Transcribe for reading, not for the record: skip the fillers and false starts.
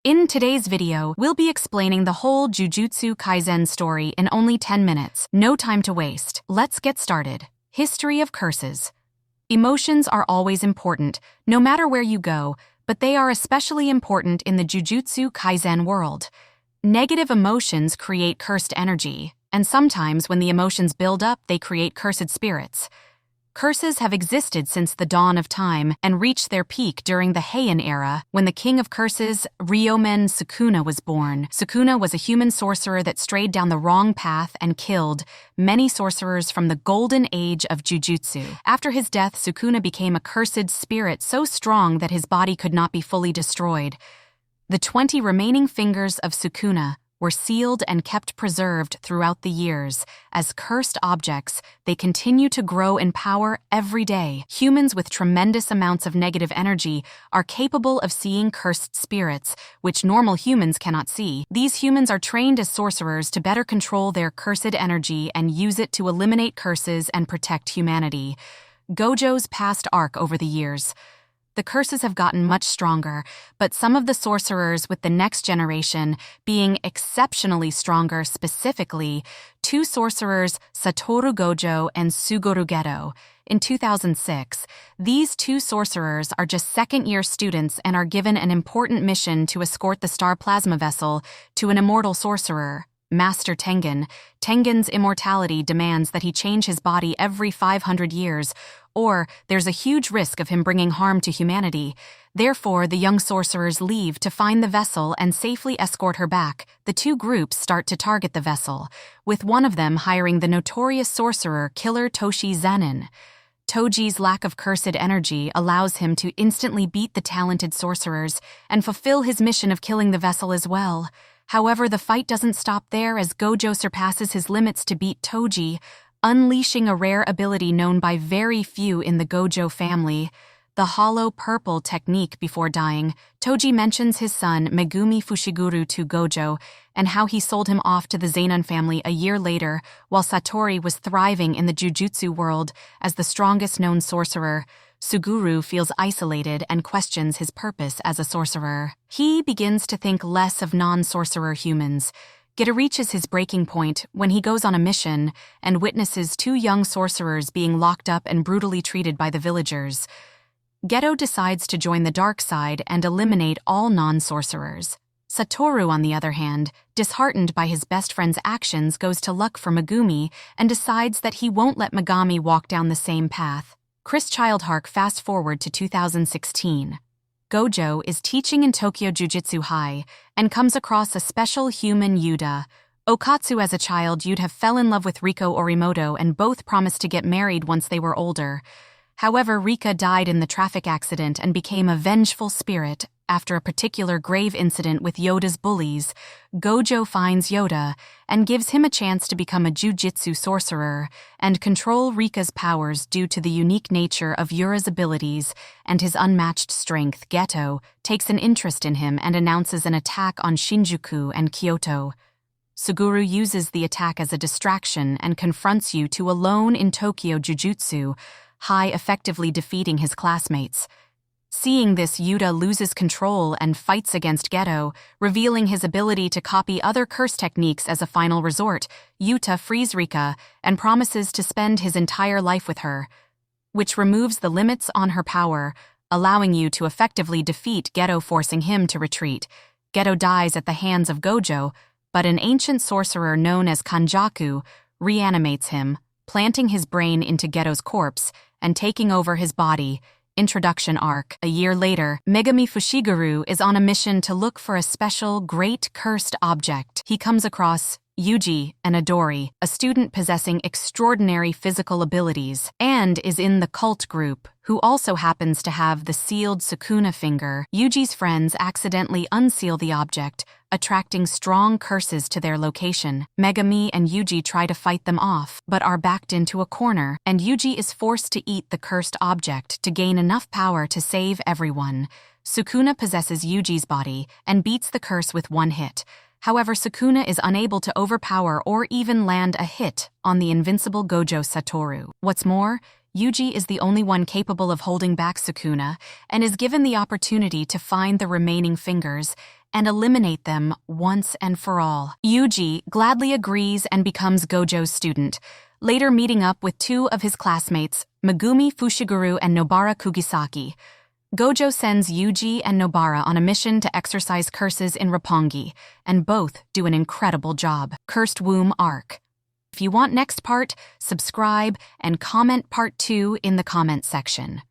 In today's video, we'll be explaining the whole Jujutsu Kaisen story in only 10 minutes. No time to waste. Let's get started. History of curses. Emotions are always important, no matter where you go, but they are especially important in the Jujutsu Kaisen world. Negative emotions create cursed energy, and sometimes when the emotions build up, they create cursed spirits. Curses have existed since the dawn of time and reached their peak during the Heian era, when the king of curses, Ryomen Sukuna, was born. Sukuna was a human sorcerer that strayed down the wrong path and killed many sorcerers from the golden age of Jujutsu. After his death, Sukuna became a cursed spirit so strong that his body could not be fully destroyed. The 20 remaining fingers of Sukuna were sealed and kept preserved throughout the years. As cursed objects, they continue to grow in power every day. Humans with tremendous amounts of negative energy are capable of seeing cursed spirits, which normal humans cannot see. These humans are trained as sorcerers to better control their cursed energy and use it to eliminate curses and protect humanity. Gojo's past arc over the years. The curses have gotten much stronger, but some of the sorcerers with the next generation being exceptionally stronger, specifically, two sorcerers, Satoru Gojo and Suguru Geto. In 2006, these two sorcerers are just second-year students and are given an important mission to escort the star plasma vessel to an immortal sorcerer, Master Tengen. Tengen's immortality demands that he change his body every 500 years, or there's a huge risk of him bringing harm to humanity. Therefore, the young sorcerers leave to find the vessel and safely escort her back. The two groups start to target the vessel, with one of them hiring the notorious sorcerer killer Toshi Zenin. Toji's lack of cursed energy allows him to instantly beat the talented sorcerers and fulfill his mission of killing the vessel as well. However, the fight doesn't stop there as Gojo surpasses his limits to beat Toji, unleashing a rare ability known by very few in the Gojo family, the hollow purple technique. Before dying, Toji mentions his son Megumi Fushiguro to Gojo and how he sold him off to the 𝐍𝐸𝐴 family a year later while Satori was thriving in the Jujutsu world as the strongest known sorcerer. Suguru feels isolated and questions his purpose as a sorcerer. He begins to think less of non-sorcerer humans. Geto reaches his breaking point when he goes on a mission and witnesses two young sorcerers being locked up and brutally treated by the villagers. Geto decides to join the dark side and eliminate all non-sorcerers. Satoru, on the other hand, disheartened by his best friend's actions, goes to look for Megumi and decides that he won't let Megami walk down the same path. Chris Childhark fast forward to 2016. Gojo is teaching in Tokyo Jujutsu High and comes across a special human Yuta. Okatsu. As a child, Yuta fell in love with Riko Orimoto and both promised to get married once they were older. However, Rika died in the traffic accident and became a vengeful spirit. After a particular grave incident with Yoda's bullies, Gojo finds Yoda and gives him a chance to become a jujitsu sorcerer and control Rika's powers due to the unique nature of Yura's abilities and his unmatched strength. Geto takes an interest in him and announces an attack on Shinjuku and Kyoto. Suguru uses the attack as a distraction and confronts Yuta alone in Tokyo Jujutsu High, effectively defeating his classmates. Seeing this, Yuta loses control and fights against Geto, revealing his ability to copy other curse techniques as a final resort. Yuta frees Rika and promises to spend his entire life with her, which removes the limits on her power, allowing Yuta to effectively defeat Geto, forcing him to retreat. Geto dies at the hands of Gojo, but an ancient sorcerer known as Kanjaku reanimates him, planting his brain into Geto's corpse and taking over his body. Introduction arc. A year later, Megumi Fushiguro is on a mission to look for a special, great cursed object. He comes across Yuji, an itadori, a student possessing extraordinary physical abilities, and is in the cult group, who also happens to have the sealed Sukuna finger. Yuji's friends accidentally unseal the object, attracting strong curses to their location. Megumi and Yuji try to fight them off, but are backed into a corner, and Yuji is forced to eat the cursed object to gain enough power to save everyone. Sukuna possesses Yuji's body and beats the curse with one hit. However, Sukuna is unable to overpower or even land a hit on the invincible Gojo Satoru. What's more, Yuji is the only one capable of holding back Sukuna and is given the opportunity to find the remaining fingers and eliminate them once and for all. Yuji gladly agrees and becomes Gojo's student, later meeting up with two of his classmates, Megumi Fushiguro and Nobara Kugisaki. Gojo sends Yuji and Nobara on a mission to exorcise curses in Roppongi, and both do an incredible job. Cursed Womb Arc. If you want next part, subscribe and comment part 2 in the comment section.